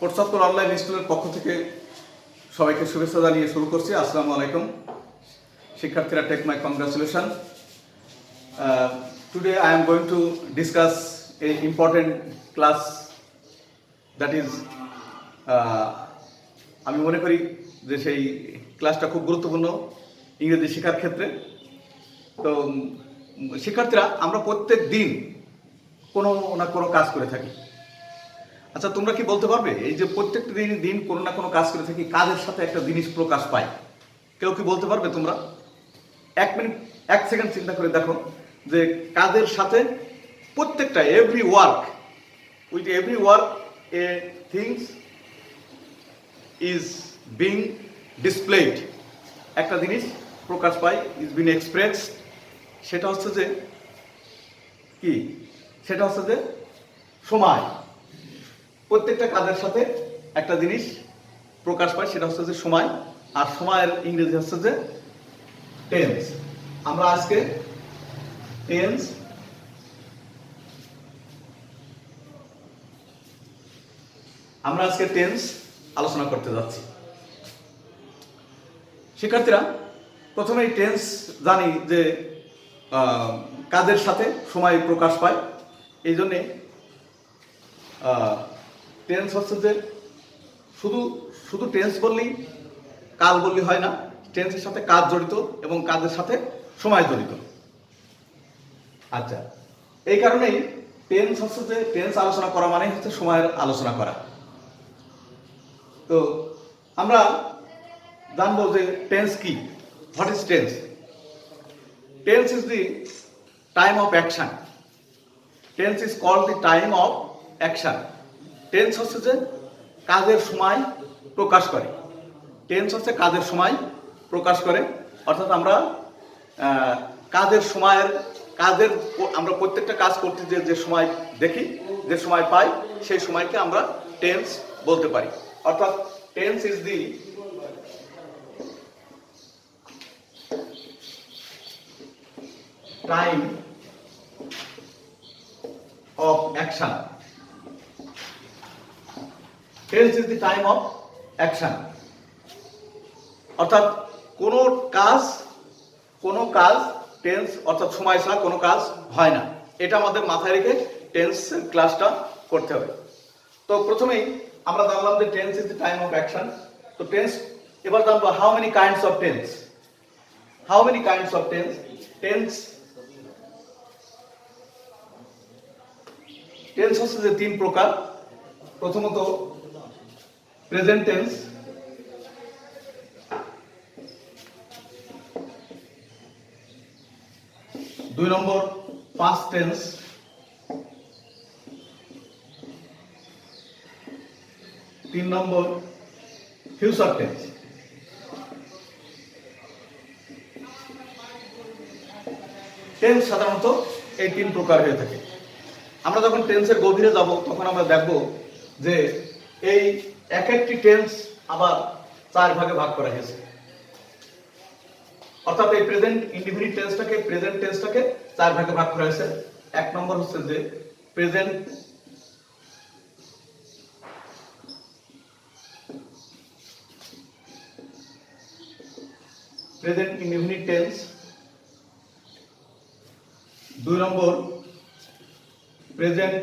পঁচাত্তর অনলাইন স্কুলের পক্ষ থেকে সবাইকে শুভেচ্ছা জানিয়ে শুরু করছি। আসসালামু আলাইকুম শিক্ষার্থীরা, take my congratulation. Today I am going to discuss a important class that is, আমি মনে করি যে সেই ক্লাসটা খুব গুরুত্বপূর্ণ ইংরেজি শেখার ক্ষেত্রে। তো শিক্ষার্থীরা, আমরা প্রত্যেক দিন কোনো না কোনো কাজ করে থাকি। আচ্ছা, তোমরা কি বলতে পারবে এই যে প্রত্যেকটা দিন কোনো না কোনো কাজ করে থাকি, কাজের সাথে একটা জিনিস প্রকাশ পায়? কেউ কি বলতে পারবে? তোমরা 1 সেকেন্ড চিন্তা করে দেখো যে কাজের সাথে প্রত্যেকটা every work A things is being displayed, একটা জিনিস প্রকাশ পায়, ইজ বিং এক্সপ্রেসড। সেটা হচ্ছে যে কি? সেটা হচ্ছে যে সময়। প্রত্যেকটা কাজের সাথে একটা জিনিস প্রকাশ পায়, সেটা হচ্ছে যে সময়। আর সময়ের ইংরেজি হচ্ছে যে টেন্স। আমরা আজকে টেন্স আলোচনা করতে যাচ্ছি। শিক্ষার্থীরা, প্রথমেই টেন্স জানি যে কাজের সাথে সময় প্রকাশ পায়। এই জন্যে টেন্স হচ্ছে যে শুধু টেন্স বললেই, কাল বললেই হয় না। টেন্সের সাথে কাজ জড়িত এবং কাজের সাথে সময় জড়িত। আচ্ছা, এই কারণেই টেন্স হচ্ছে যে, টেন্স আলোচনা করা মানে হচ্ছে সময়ের আলোচনা করা। তো আমরা জানবো যে টেন্স কি। What is tense? Tense is the time of action. Tense is called the time of action. Tense হচ্ছে যে কাজের সময় প্রকাশ করে। টেন্স হচ্ছে কাজের সময় প্রকাশ করে। অর্থাৎ আমরা আমরা প্রত্যেকটা কাজ করতে যে সময় দেখি, যে সময় পাই, সেই সময়কে আমরা টেন্স বলতে পারি। অর্থাৎ tense is the time of action. Tense is the time of action. অর্থাৎ কোনো কাজ টেন্স অর্থাৎ সময় ছাড়া কোনো কাজ হয় না। এটা আমাদের মাথায় রেখে টেন্স ক্লাসটা করতে হবে। তো প্রথমেই আমরা জানলাম যে tense is the time of action. তো টেন্স, এবার জানবো how many kinds of tense. Tense হচ্ছে যে 3 প্রকার। প্রথমত প্রেজেন্ট টেন্স, দুই নম্বর পাস্ট টেন্স, তিন নম্বর ফিউচার টেন্স। টেন্স সাধারণত এই 3 প্রকার হয়ে থাকে। আমরা যখন টেন্সের গভীরে যাব তখন আমরা দেখব যে এই একটি টেন্স আবার 4 ভাগে ভাগ করা হয়েছে। অর্থাৎ এই প্রেজেন্ট টেন্সটাকে 4 ভাগে ভাগ করা হয়েছে। 1 নম্বর হচ্ছে যে প্রেজেন্ট ইনডিফিনিট টেন্স, 2 নম্বর প্রেজেন্ট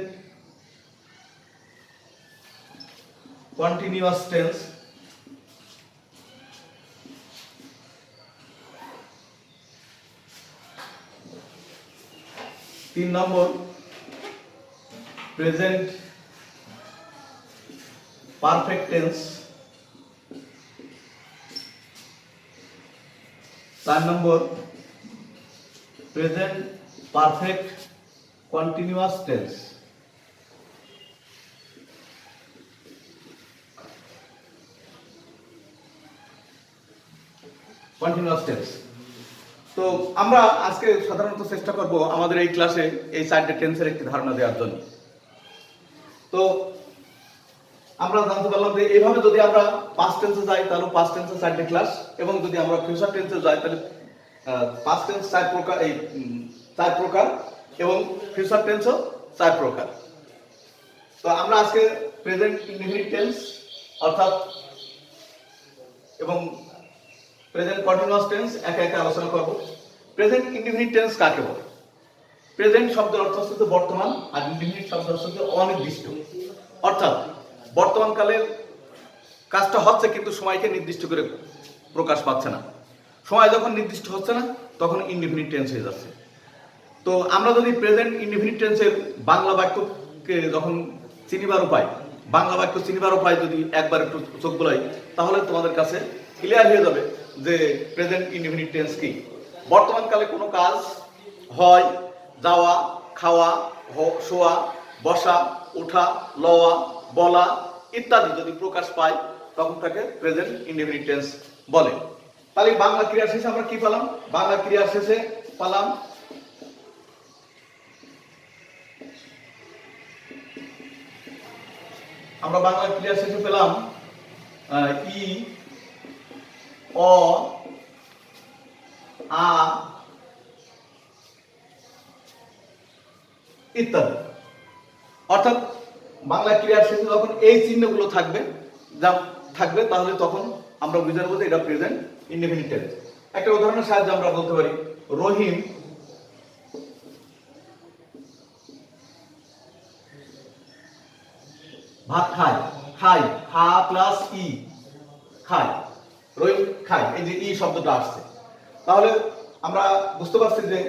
কন্টিনিউয়াস টেন্স, 3 নম্বর প্রেজেন্ট পারফেক্ট টেন্স, 4 নম্বর প্রেজেন্ট পারফেক্ট কন্টিনিউয়াস টেন্স। তো আমরা আজকে সাধারণত চেষ্টা করব আমাদের এই ক্লাসে এই 4টে টেন্সের একটি ধারণা দেওয়ার জন্য। তো আমরা জানতে পারলাম যে এইভাবে যদি আমরা পাস্ট টেন্সে যাই তাহলে পাস্ট টেন্সের 4টে ক্লাস, এবং যদি আমরা ফিউচার টেন্সে যাই তাহলে পাস্ট টেন্স 4 প্রকার এবং ফিউচার টেন্সও 4 প্রকার। তো আমরা আজকে প্রেজেন্ট ইনডেফিনিট টেন্স অর্থাৎ এবং প্রেজেন্ট কন্টিনিউয়াস টেন্স একে একে আলোচনা করব। প্রেজেন্ট ইনডেফিনিট টেন্স কাকে বলে? প্রেজেন্ট শব্দের অর্থ হচ্ছে বর্তমান, আর ইনডেফিনিট শব্দের অর্থ হচ্ছে অনির্দিষ্ট। অর্থাৎ বর্তমান কালের কাজটা হচ্ছে কিন্তু সময়কে নির্দিষ্ট করে প্রকাশ পাচ্ছে না। সময় যখন নির্দিষ্ট হচ্ছে না তখন ইনডেফিনিট টেন্স হয়ে যাচ্ছে। তো আমরা যদি প্রেজেন্ট ইনডেফিনিট টেন্সের বাংলা বাক্যকে যখন চিনিবার উপায়, বাংলা বাক্য চিনিবার উপায় যদি একবার একটু চোখ বোলাই, তাহলে তোমাদের কাছে ক্লিয়ার হয়ে যাবে যে প্রেজেন্ট ইনডেফিনিট টেন্স কি। বর্তমানকালে কোনো কাজ হয়, যাওয়া, খাওয়া, শোয়া, বসা, ওঠা, লওয়া, বলা ইত্যাদি যদি প্রকাশ পায় তখন তাকে প্রেজেন্ট ইনডেফিনিট টেন্স বলে। তাহলে বাংলা ক্রিয়ার শেষে আমরা কি পেলাম? বাংলা ক্রিয়ার শেষে পেলাম আমরা বাংলা ক্রিয়ার শেষে পেলাম ই, অ, আ ইত্যাদি। অর্থাৎ বাংলা ক্রিয়ার শেষে যখন এই চিহ্নগুলো থাকবে তাহলে তখন আমরা বুঝে নেব যে এটা প্রেজেন্ট ইনডেফিনিট টেন্স। একটা উদাহরণের সাহায্যে আমরা বলতে পারি রহিম ভাত খায়। খায়, খা প্লাস ই, খায়। রহিম খায়, এই যে ই শব্দটা আসছে। তাহলে আমরা বুঝতে পারছি যে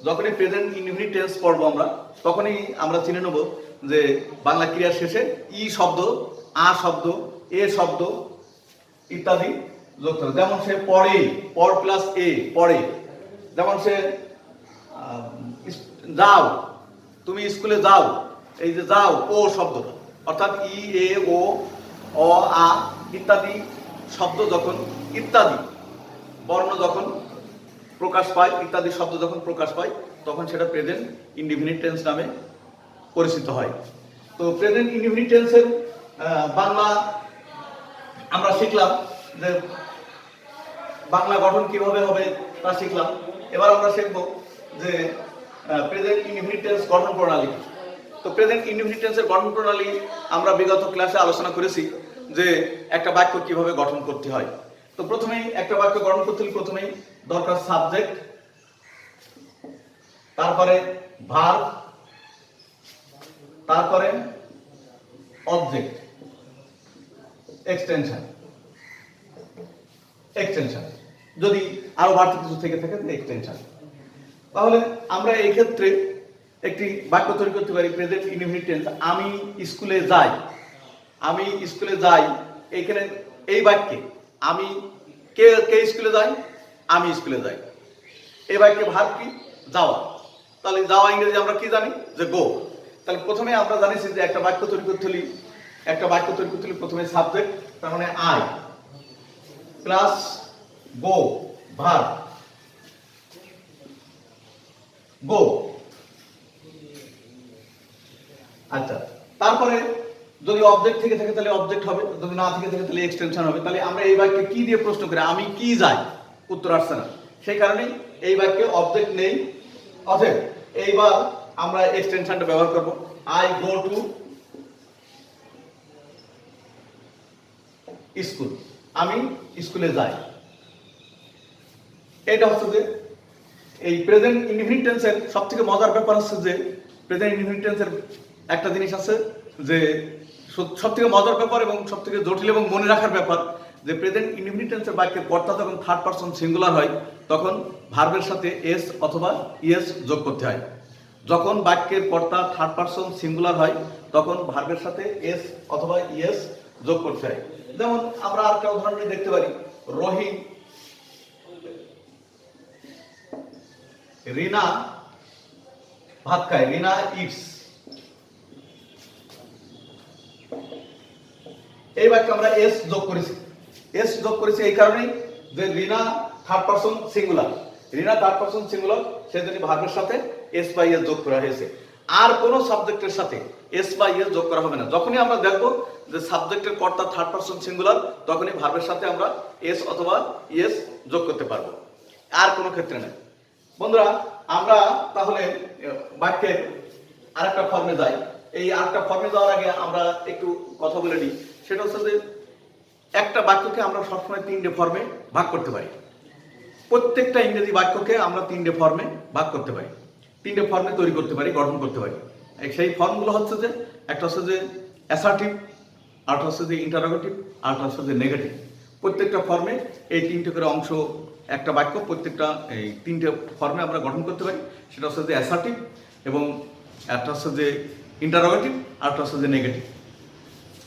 যখনই প্রেজেন্ট ইনডেফিনিট টেন্স পড়বো আমরা, তখনই আমরা চিনে নেব যে বাংলা ক্রিয়ার শেষে ই শব্দ, আ শব্দ, এ শব্দ ইত্যাদি যুক্ত হবে। যেমন সে পড়ে, পড় প্লাস এ, পড়ে। যেমন সে যাও, তুমি স্কুলে যাও, এই যে যাও, ও শব্দটা অর্থাৎ ই, এ, ও, অ, আ ইত্যাদি শব্দ যখন, ইত্যাদি বর্ণ যখন প্রকাশ পায়, ইত্যাদি শব্দ যখন প্রকাশ পায় তখন সেটা প্রেজেন্ট ইনডেফিনিট টেন্স নামে পরিচিত হয়। তো প্রেজেন্ট ইনডেফিনিট টেন্সের বাংলা আমরা শিখলাম যে বাংলা গঠন কিভাবে হবে তা শিখলাম। এবার আমরা শিখব যে প্রেজেন্ট ইনডেফিনিট টেন্স গঠন প্রণালী। তো প্রেজেন্ট ইনডেফিনিট টেন্সের গঠন প্রণালী আমরা বিগত ক্লাসে আলোচনা করেছি যে একটা বাক্য কিভাবে গঠন করতে হয়। তো প্রথমেই একটা বাক্য গঠন করতে হলে প্রথমেই দরকার সাবজেক্ট, তারপরে ভার্ব, তারপরে অবজেক্ট, এক্সটেনশন। যদি আরো বাড়তি কিছু থেকে থাকে এক্সটেনশন। তাহলে আমরা এই ক্ষেত্রে একটি বাক্য তৈরি করতে পারি প্রেজেন্ট ইনডেফিনিট টেন্স। আমি স্কুলে যাই। আমি স্কুলে যাই, এইখানে এই বাক্যে আমি কে স্কুলে যাই? আমি স্কুলে যাই। এই বাক্যে ভার্ব কি? যাওয়া। তাহলে যাওয়া ইংরেজি আমরা কি জানি? যে গো। তাহলে প্রথমে আমরা জানিছি যে একটা বাক্য তৈরি করতে হলে প্রথমে সাবজেক্ট, তার মানে আই প্লাস গো, ভার্ব গো। আচ্ছা, তারপরে যদি অবজেক্ট থেকে থাকে তাহলে অবজেক্ট হবে, যদি না থেকে থাকে তাহলে এক্সটেনশন হবে। তাহলে আমরা এই বাক্যে কি দিয়ে প্রশ্ন করি? আমি কি যাই? উত্তর আসছে না, সেই কারণেই এই বাক্যে অবজেক্ট নেই। অতএব এইবার আমরা এক্সটেনশনটা ব্যবহার করব। I go to school. আমি স্কুলে যাই। এটা হচ্ছে যে এই প্রেজেন্ট ইনডেফিনিট টেন্সের সবথেকে মজার ব্যাপার হচ্ছে যে প্রেজেন্ট ইনডেফিনিট টেন্সের একটা জিনিস আছে যে সবথেকে মজার ব্যাপার এবং সবথেকে জটিল এবং মনে রাখার ব্যাপার যে প্রেজেন্ট ইনডেফিনিট টেন্সের বাক্যের কর্তা যখন থার্ড পারসন সিঙ্গুলার হয় তখন ভার্বের সাথে এস অথবা ইএস যোগ করতে হয়। যখন বাক্যের কর্তা থার্ড পারসন সিঙ্গুলার হয় তখন ভার্বের সাথে এস অথবা ইএস যোগ করতে হয়। যেমন আমরা আরেকটা উদাহরণ দেখতে পারি, রহিম রিনা ভাত খায়। রিনা ইটস। এই বাক্যে আমরা এস যোগ করেছি এই কারণেই যে রিনা থার্ড পারসন সিঙ্গুলার। সেজন্য ভার্বের সাথে এস বা ইএস যোগ করা হয়েছে। আর কোন সাবজেক্টের সাথে এস বা ইএস যোগ করা হবে না। যখনই আমরা দেখব যে সাবজেক্টের কর্তা থার্ড পারসন সিঙ্গুলার তখনই ভার্বের সাথে আমরা এস অথবা ইএস যোগ করতে পারবো, আর কোনো ক্ষেত্রে না। বন্ধুরা, আমরা তাহলে বাক্যের আরেকটা ফর্মে যাই। এই আরেকটা ফর্মে যাওয়ার আগে আমরা একটু কথা বলে নিই। সেটা হচ্ছে যে একটা বাক্যকে আমরা সবসময় 3টে ফর্মে ভাগ করতে পারি। প্রত্যেকটা ইংরেজি বাক্যকে আমরা 3টে ফর্মে ভাগ করতে পারি, 3টে ফর্মে তৈরি করতে পারি, গঠন করতে পারি। সেই ফর্মগুলো হচ্ছে যে একটা হচ্ছে যে অ্যাসার্টিভ, আরেকটা হচ্ছে যে ইন্টারোগেটিভ, আরেকটা হচ্ছে যে নেগেটিভ। প্রত্যেকটা ফর্মে এই 3টে করে অংশ, একটা বাক্য প্রত্যেকটা এই 3টে ফর্মে আমরা গঠন করতে পারি। সেটা হচ্ছে যে অ্যাসার্টিভ, এবং একটা হচ্ছে যে ইন্টারোগেটিভ, আরেকটা হচ্ছে যে নেগেটিভ।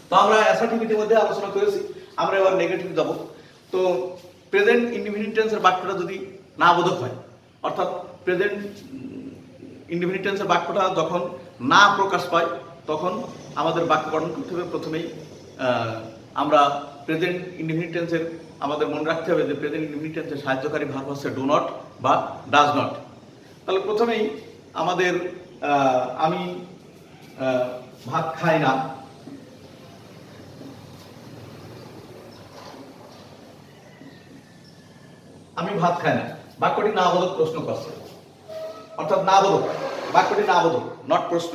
তো আমরা অ্যাসার্টিভিটির মধ্যে আলোচনা করেছি, আমরা এবার নেগেটিভ যাব। তো প্রেজেন্ট ইনডিফিনিট টেন্সের বাক্যটা যদি না বোধক হয়, অর্থাৎ প্রেজেন্ট ইনডিফিনিট টেন্সের বাক্যটা যখন না প্রকাশ পায়, তখন আমাদের বাক্য গঠন করতে হবে। প্রথমেই আমরা প্রেজেন্ট ইনডিফিনিট টেন্সের আমাদের মনে রাখতে হবে যে প্রেজেন্ট ইনডিফিনিট টেন্সের সাহায্যকারী ভার্ব হচ্ছে ডু নট বা ডাজ নট। তাহলে প্রথমেই আমাদের আমি ভাত খাই না, আমি ভাত খাই না, বাক্যটি না বোধক প্রশ্ন করছে, অর্থাৎ না বোধক, বাক্যটি না বোধক, নট প্রশ্ন,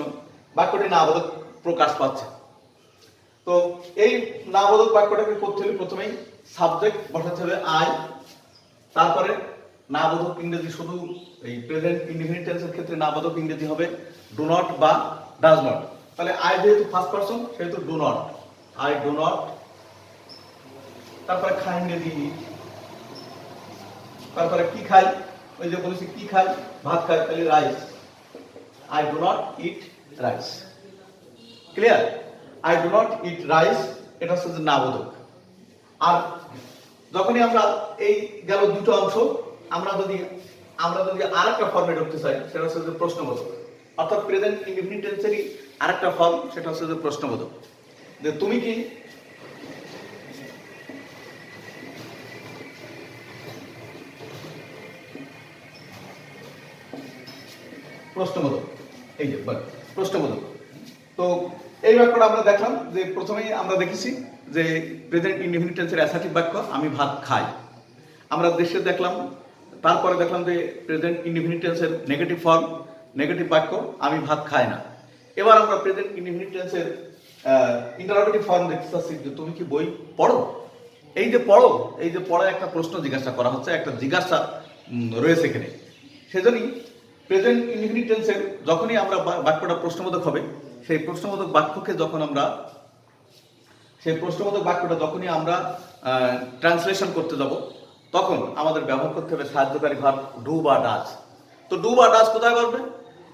বাক্যটি না বোধক প্রকাশ পাচ্ছে। তো এই না বোধক বাক্যটাকে করতে হলে প্রথমেই সাবজেক্ট বসাতে হবে আই, তারপরে না বোধক ইংরেজি শুধু এই প্রেজেন্ট ইনডিফিনিট টেন্সের ক্ষেত্রে না বোধক ইংরেজি হবে ডু নট বা ডাজ নট। তাহলে আই যেহেতু ফার্স্ট পারসন সেহেতু do not, I do not. তারপরে খাই ইংরেজি, তারপরে কি খাই, ওই যে বলেছি কি খাই, ভাত খাই, তাহলে rice, I do not eat rice. Clear? I do not eat rice, এটা হচ্ছে যে না বোধক। আর যখনই আমরা এই গেল দুটো অংশ, আমরা যদি আরেকটা ফর্মে ঢুকতে চাই, সেটা হচ্ছে যে প্রশ্নবোধক, অর্থাৎ প্রেজেন্ট ইনডিফিনিট টেন্সেরই আরেকটা ফর্ম, সেটা হচ্ছে যে প্রশ্নবোধক। যে তুমি কি, প্রশ্নবোধক, এই যে প্রশ্নবোধক। তো এই বাক্যটা আমরা দেখলাম যে প্রথমেই আমরা দেখেছি যে প্রেজেন্ট ইনডিফিনিট টেন্সের অ্যাসার্টিভ বাক্য আমি ভাত খাই, আমরা দেশে দেখলাম। তারপরে দেখলাম যে প্রেজেন্ট ইনডিফিনিট টেন্সের নেগেটিভ ফর্ম, নেগেটিভ বাক্য আমি ভাত খাই না। এবার আমরা প্রেজেন্ট ইনডিফিনিট টেন্সের ইন্টারোগেটিভ ফর্ম দেখতে চাচ্ছি যে তুমি কি বই পড়ো। এই যে পড়ো, এই যে পড়ায় একটা প্রশ্ন জিজ্ঞাসা করা হচ্ছে, একটা জিজ্ঞাসা রয়েছে এখানে। সেজন্যই প্রেজেন্ট ইনডিফিনিট টেন্সের যখনই আমরা বাক্যটা প্রশ্নবোধক হবে, সেই প্রশ্নবোধক বাক্যকে যখন আমরা যখনই আমরা ট্রান্সলেশন করতে যাব, তখন আমাদের ব্যবহার করতে হবে সাহায্যকারী ভার্ব ডু বা ডাজ। তো ডু বা ডাজ কোথায় বসবে?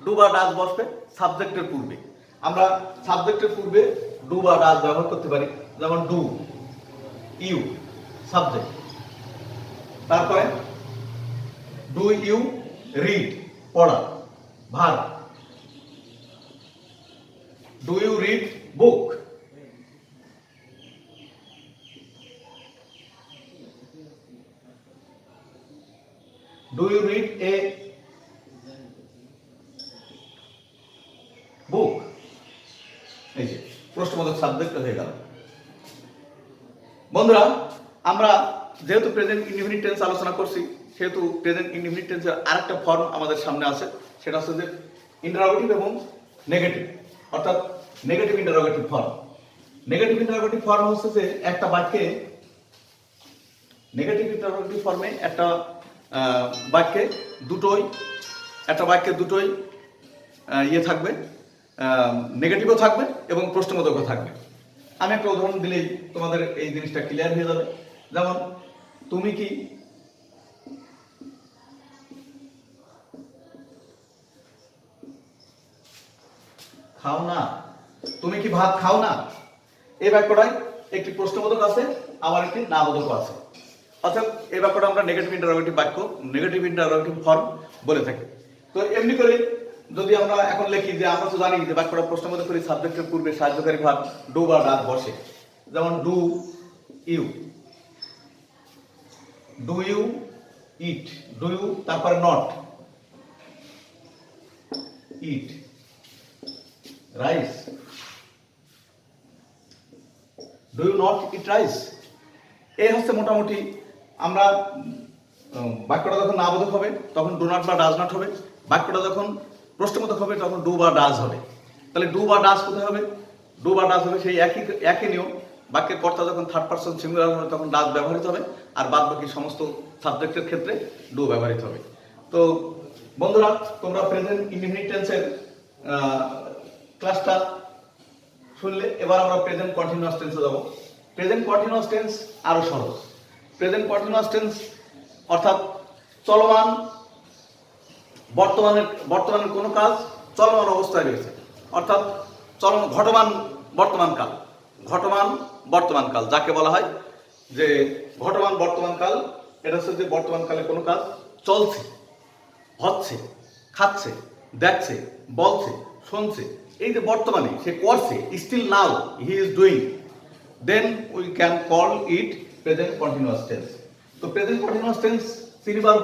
ডু বা ডাজ বসবে সাবজেক্টের পূর্বে। আমরা সাবজেক্টের পূর্বে ডু বা ডাজ ব্যবহার করতে পারি, যেমন ডু ইউ সাবজেক্ট, তারপরে ডু ইউ রিড পড়া verb, do you read book, do you read a book. এই যে প্রশ্নবোধক সাবজেক্ট হয়ে গেল। বন্ধুরা, আমরা যেহেতু প্রেজেন্ট ইনডিফিনিট টেন্স আলোচনা করছি, সেহেতু প্রেজেন্ট ইনডিফিনিট টেন্সের আরেকটা ফর্ম আমাদের সামনে আছে, সেটা হচ্ছে যে ইন্টারোগেটিভ এবং নেগেটিভ, অর্থাৎ negative interrogative form. Negative interrogative form হচ্ছে যে একটা বাক্যে, নেগেটিভ ইন্টারোগেটিভ ফর্মে একটা বাক্যে দুটোই ইয়ে থাকবে, নেগেটিভও থাকবে এবং প্রশ্নবোধকও থাকবে। আমি একটা উদাহরণ দিলেই তোমাদের এই জিনিসটা ক্লিয়ার হয়ে যাবে। যেমন তুমি কি খাও না, তুমি কি ভাত খাও না, এই বাক্যটায় একটি প্রশ্নবোধক আছে, আবার একটি না বোধক আছে। অর্থাৎ এই বাক্যটা আমরা নেগেটিভ ইন্টারোগেটিভ বাক্য, নেগেটিভ ইন্টারোগেটিভ ফর্ম বলে থাকি। তো এমনি করে যদি আমরা এখন লিখি, যে আমরা তো জানি যে বাক্যটা প্রশ্নবোধক করে সাবজেক্টের পূর্বে সাহায্যকারী ভার্ব ডু বা ডাজ বসে, যেমন do you, do you eat, do you তারপরে not eat rice, do you not eat rice. এই হচ্ছে মোটামুটি আমরা বাক্যটা যখন না বোধক হবে তখন ডু নট বা ডাজ নট হবে, বাক্যটা যখন প্রশ্নবোধক হবে তখন ডু বা ডাজ হবে। তাহলে ডু বা ডাস কোথায় হবে? ডু বা ডাস হবে সেই একই নিয়ম। বাক্যের কর্তা যখন থার্ড পারসন সিঙ্গুলার হবে তখন ডাস ব্যবহৃত হবে, আর বাদ বাকি সমস্ত সাবজেক্টের ক্ষেত্রে ডু ব্যবহৃত হবে। তো বন্ধুরা, তোমরা প্রেজেন্ট ইনডিফিনিট টেন্সের ক্লাসটা শুনলে, এবার আমরা প্রেজেন্ট কন্টিনিউয়াস টেন্সে যাব। প্রেজেন্ট কন্টিনিউয়াস টেন্স আরো সহজ। প্রেজেন্ট কন্টিনিউয়াস টেন্স অর্থাৎ চলমান, বর্তমানের কোনো কাজ চলমান অবস্থায় রয়েছে, অর্থাৎ ঘটমান বর্তমানকাল যাকে বলা হয় যে ঘটমান বর্তমানকাল। এটা হচ্ছে যে বর্তমানকালে কোনো কাজ চলছে, হচ্ছে, খাচ্ছে, দেখছে, বলছে, শুনছে, এই যে বর্তমানে সে করছে, still now he is doing, then we can call it present continuous tense. তো প্রেজেন্ট কন্টিনিউয়াস টেন্স চিনিবার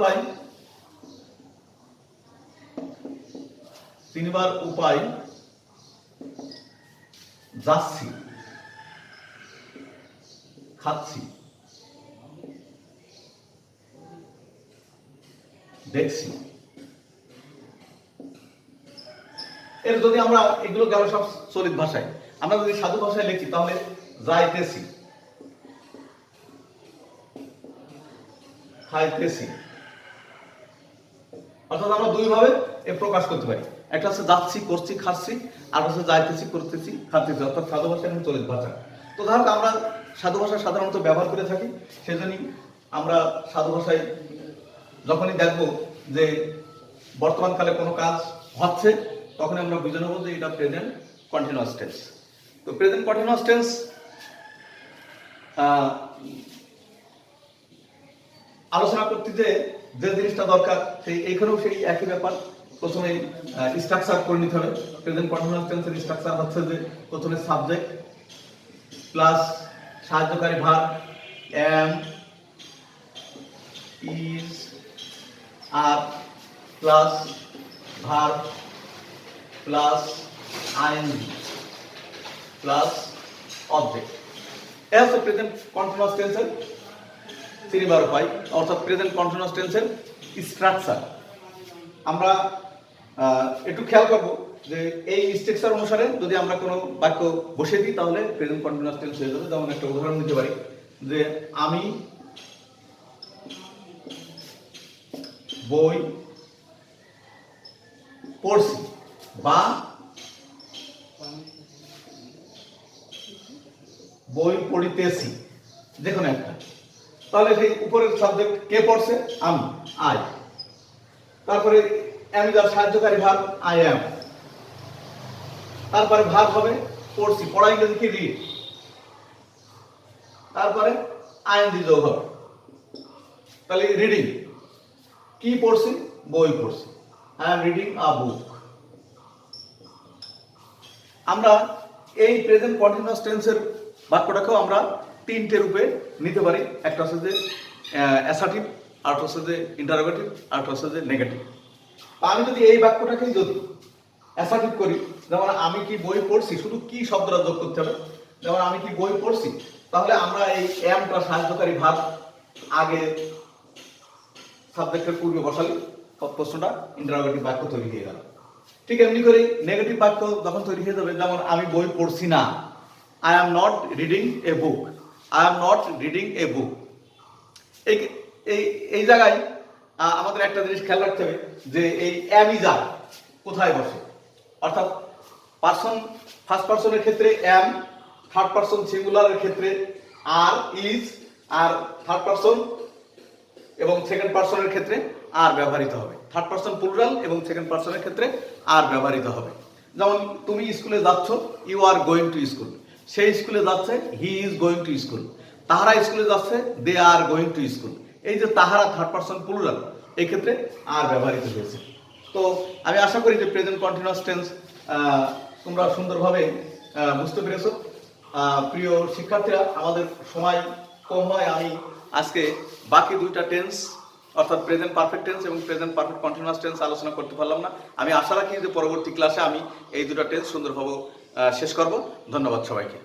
উপায় যাচ্ছি, খাচ্ছি, দেখছি। এর যদি আমরা এগুলো গেল সব চলিত ভাষায়, আমরা যদি সাধু ভাষায় লিখি তাহলে যাইতেছি, খাইতেছি। অর্থাৎ আমরা দুইভাবে প্রকাশ করতে পারি, একটা হচ্ছে যাচ্ছি, করছি, খাচ্ছি, আর হচ্ছে যাইতেছি, করতেছি, খাচ্ছি, অর্থাৎ সাধু ভাষা এবং চলিত ভাষা। তো ধরো আমরা সাধু ভাষা সাধারণত ব্যবহার করে থাকি, সেজন্যই আমরা সাধু ভাষায় যখনই দেখবো যে বর্তমানকালে কোনো কাজ হচ্ছে, তখন আমরা বুঝে নেবো যে এটা প্রেজেন্ট কন্টিনিউয়াস টেন্স। তো প্রেজেন্ট কন্টিনিউয়াস টেন্স আলোচনা করতে যে জিনিসটা দরকার এইখানেও সেই একই ব্যাপার। প্রথমে স্ট্রাকচার করে নিতে হবে। প্রেজেন্ট কন্টিনিউয়াস টেন্সের স্ট্রাকচার হচ্ছে যে প্রথমে সাবজেক্ট প্লাস সাহায্যকারী verb am, is, are plus verb plus ING plus object. এটা হচ্ছে প্রেজেন্ট কন্টিনিউয়াস টেন্সের চিনিবার উপায়, অর্থাৎ প্রেজেন্ট কন্টিনিউয়াস টেন্সের স্ট্রাকচার। আমরা একটু খেয়াল করব যে এই স্ট্রাকচার অনুসারে যদি আমরা কোনো বাক্য বসিয়ে দিই তাহলে প্রেজেন্ট কন্টিনিউয়াস টেন্স হয়ে যাবে। যেমন একটা উদাহরণ দিতে পারি যে আমি বই পড়ছি বা বই পড়িতেছি, দেখুন একটা। তাহলে সেই উপরের সাবজেক্ট কে পড়ছে? আমি, আই। তারপরে আমি যার সাহায্যকারী ভার্ব আই অ্যাম। তারপরে ভার্ব হবে পড়ছি, পড়া ইংরেজি কি রিড। তারপরে আইএনজি যোগ হবে, তাহলে রিডিং। কি পড়ছি? বই পড়ছি, আই এম রিডিং আ বুক। আমরা এই প্রেজেন্ট কন্টিনিউয়াস টেন্সের বাক্যটাকেও আমরা তিনটে রূপে নিতে পারি। একটা হচ্ছে যে অ্যাসার্টিভ, আরেকটা হচ্ছে যে ইন্টারোগেটিভ, আরেকটা হচ্ছে যে নেগেটিভ। আমি যদি এই বাক্যটাকেই যদি অ্যাসার্টিভ করি, যেমন আমি কি বই পড়ছি, শুধু কি শব্দটা যোগ করতে হবে। যেমন আমি কি বই পড়ছি, তাহলে আমরা এই এমটা সাহায্যকারী ভার্ব আগে সাবজেক্টের পূর্বে বসালে প্রশ্নটা ইন্টারোগেটিভ বাক্য তৈরি হয়ে গেল। ঠিক এমনি করে নেগেটিভ বাক্য যখন তৈরি হয়ে যাবে, যেমন আমি বই পড়ছি না, I am not reading a book, I am not reading a book. এই জায়গায় আমাদের একটা জিনিস খেয়াল রাখতে হবে যে এই এম ইজ আর কোথায় বসে। অর্থাৎ পারসন, ফার্স্ট পারসনের ক্ষেত্রে এম, থার্ড পারসন সিঙ্গুলারের ক্ষেত্রে আর, ইজ, আর থার্ড পারসন এবং সেকেন্ড পারসনের ক্ষেত্রে আর ব্যবহৃত হবে। থার্ড পারসন প্লুরাল এবং সেকেন্ড পারসনের ক্ষেত্রে আর ব্যবহৃত হবে। যেমন তুমি স্কুলে যাচ্ছ, you are going to school. সেই স্কুলে যাচ্ছে, he is going to school. তাহারা স্কুলে যাচ্ছে, they are going to school. এই যে তাহারা থার্ড পারসন প্লুরাল, এই ক্ষেত্রে আর ব্যবহৃত হয়েছে। তো আমি আশা করি যে প্রেজেন্ট কন্টিনিউয়াস টেন্স তোমরা সুন্দরভাবে বুঝতে পেরেছো। প্রিয় শিক্ষার্থীরা, আমাদের সময় কম হয়, আমি আজকে বাকি দুইটা টেন্স অর্থাৎ প্রেজেন্ট পারফেক্ট টেন্স এবং প্রেজেন্ট পারফেক্ট কন্টিনিউয়াস টেন্স আলোচনা করতে পারলাম না। আমি আশা রাখি যে পরবর্তী ক্লাসে আমি এই দুটো টেন্স সুন্দরভাবে শেষ করব। ধন্যবাদ সবাইকে।